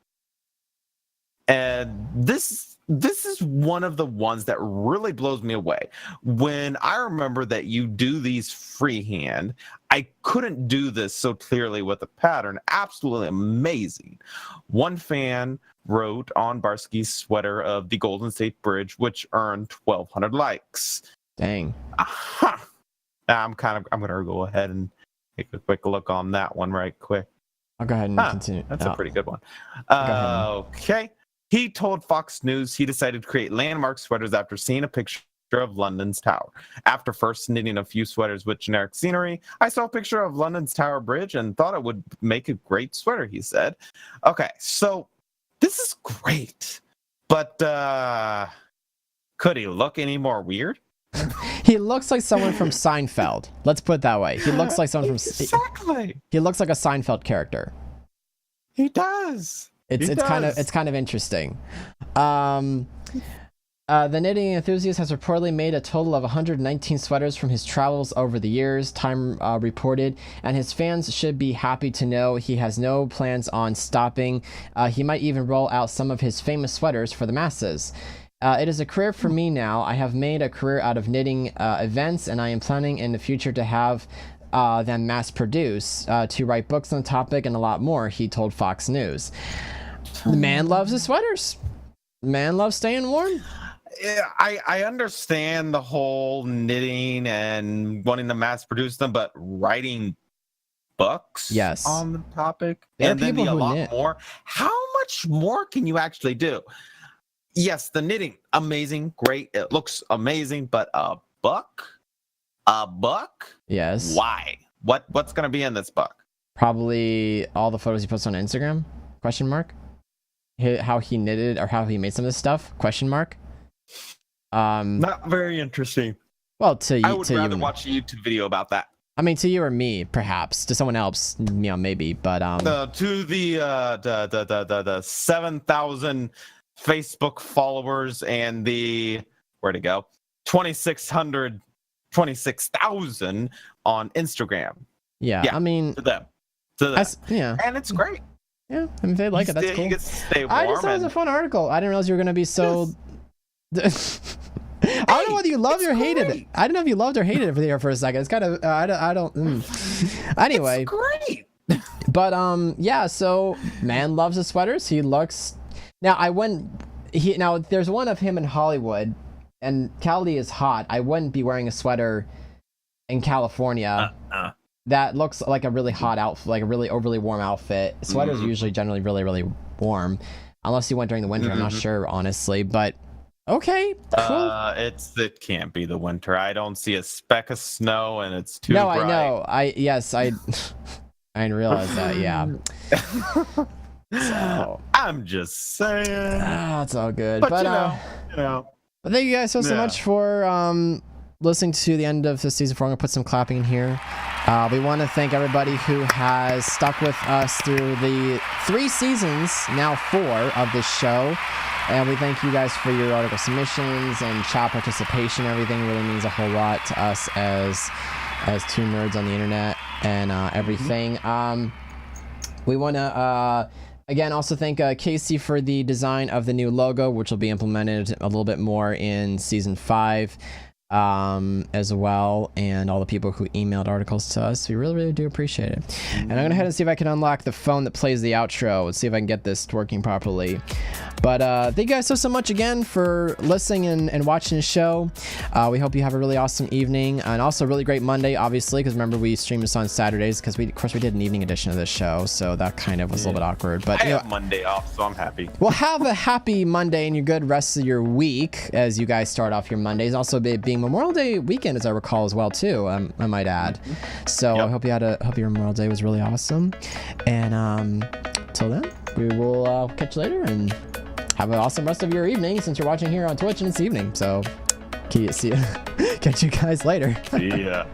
Speaker 1: And this is one of the ones that really blows me away. When I remember that you do these freehand, I couldn't do this so clearly with a pattern. Absolutely amazing. One fan wrote on Barsky's sweater of the Golden State Bridge, which earned 1,200 likes.
Speaker 2: Dang.
Speaker 1: I'm gonna go ahead and take a quick look on that one right quick.
Speaker 2: I'll go ahead and continue.
Speaker 1: That's a pretty good one.
Speaker 2: ahead.
Speaker 1: Okay. He told Fox News he decided to create landmark sweaters after seeing a picture of London's Tower. After first knitting a few sweaters with generic scenery, I saw a picture of London's Tower Bridge and thought it would make a great sweater, he said. Okay, so this is great, but could he look any more weird?
Speaker 2: He looks like someone from Seinfeld. Let's put it that way. He looks like someone from
Speaker 1: Exactly.
Speaker 2: He looks like a Seinfeld character.
Speaker 1: He does.
Speaker 2: It's kind of interesting. The knitting enthusiast has reportedly made a total of 119 sweaters from his travels over the years, Time reported, and his fans should be happy to know he has no plans on stopping. He might even roll out some of his famous sweaters for the masses. It is a career for me now. I have made a career out of knitting events, and I am planning in the future to have them mass produce, to write books on the topic and a lot more, he told Fox News. The man loves his sweaters. The man loves staying warm.
Speaker 1: Yeah, I understand the whole knitting and wanting to mass produce them, but writing books on the topic and then a lot more. How much more can you actually do? Yes, the knitting, amazing, great. It looks amazing, but a book?
Speaker 2: Yes.
Speaker 1: Why? What's going to be in this book?
Speaker 2: Probably all the photos he puts on Instagram? Question mark. How he knitted or how he made some of this stuff? Question mark.
Speaker 1: Not very interesting.
Speaker 2: Well, to you,
Speaker 1: I would rather watch a YouTube video about that.
Speaker 2: I mean, to you or me, perhaps. To someone else, maybe. But
Speaker 1: to the 7,000 Facebook followers and the where'd it go? 26,000 on Instagram.
Speaker 2: Yeah, I mean,
Speaker 1: to them.
Speaker 2: Yeah,
Speaker 1: and it's great.
Speaker 2: Yeah, I mean, if they like it, that's cool.
Speaker 1: You get to stay warm.
Speaker 2: I just thought it was a fun article. I didn't realize you were gonna be so. I don't know whether you loved or hated it. I don't know if you loved or hated it for a second. It's kind of I don't. Anyway,
Speaker 1: it's great.
Speaker 2: But yeah. So man loves his sweaters. He looks. Now there's one of him in Hollywood, and Cali is hot. I wouldn't be wearing a sweater in California. That looks like a really hot outfit, like a really overly warm outfit. Sweaters are usually generally really, really warm, unless you went during the winter. I'm not sure, honestly, but okay, cool.
Speaker 1: It can't be the winter. I don't see a speck of snow, and it's too bright.
Speaker 2: I know. I didn't realize that. Yeah. So
Speaker 1: I'm just saying.
Speaker 2: It's all good.
Speaker 1: But you know.
Speaker 2: But thank you guys so much for listening to the end of the season 4. I'm gonna put some clapping in here. We want to thank everybody who has stuck with us through the 3 seasons, now 4, of this show. And we thank you guys for your article submissions and chat participation. Everything really means a whole lot to us as two nerds on the internet and everything. We want to again also thank Casey for the design of the new logo, which will be implemented a little bit more in season 5 as well, and all the people who emailed articles to us. We really do appreciate it. And I'm gonna head and see if I can unlock the phone that plays the outro. Let's see if I can get this working properly. But thank you guys so much again for listening and watching the show. We hope you have a really awesome evening, and also a really great Monday, obviously, because remember we stream this on Saturdays because of course we did an evening edition of this show, so that kind of was a little bit awkward. But
Speaker 1: I have Monday off, so I'm happy.
Speaker 2: Well, have a happy Monday and your good rest of your week as you guys start off your Mondays. Also, being Memorial Day weekend, as I recall, as well too. I might add. So I hope your Memorial Day was really awesome. And till then, we will catch you later and have an awesome rest of your evening. Since you're watching here on Twitch and it's evening, so see you. Catch you guys later.
Speaker 1: See ya.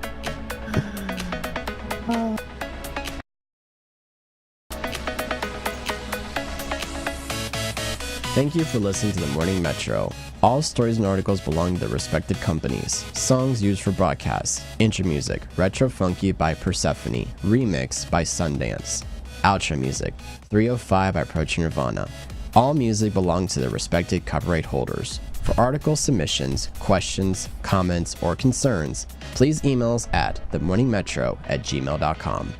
Speaker 2: Thank you for listening to the Morning Metro. All stories and articles belong to their respected companies. Songs used for broadcasts. Intro music, Retro Funky by Persephone. Remix by Sundance. Outro music, 305 by Approach Nirvana. All music belongs to their respected copyright holders. For article submissions, questions, comments, or concerns, please email us at themorningmetro@gmail.com.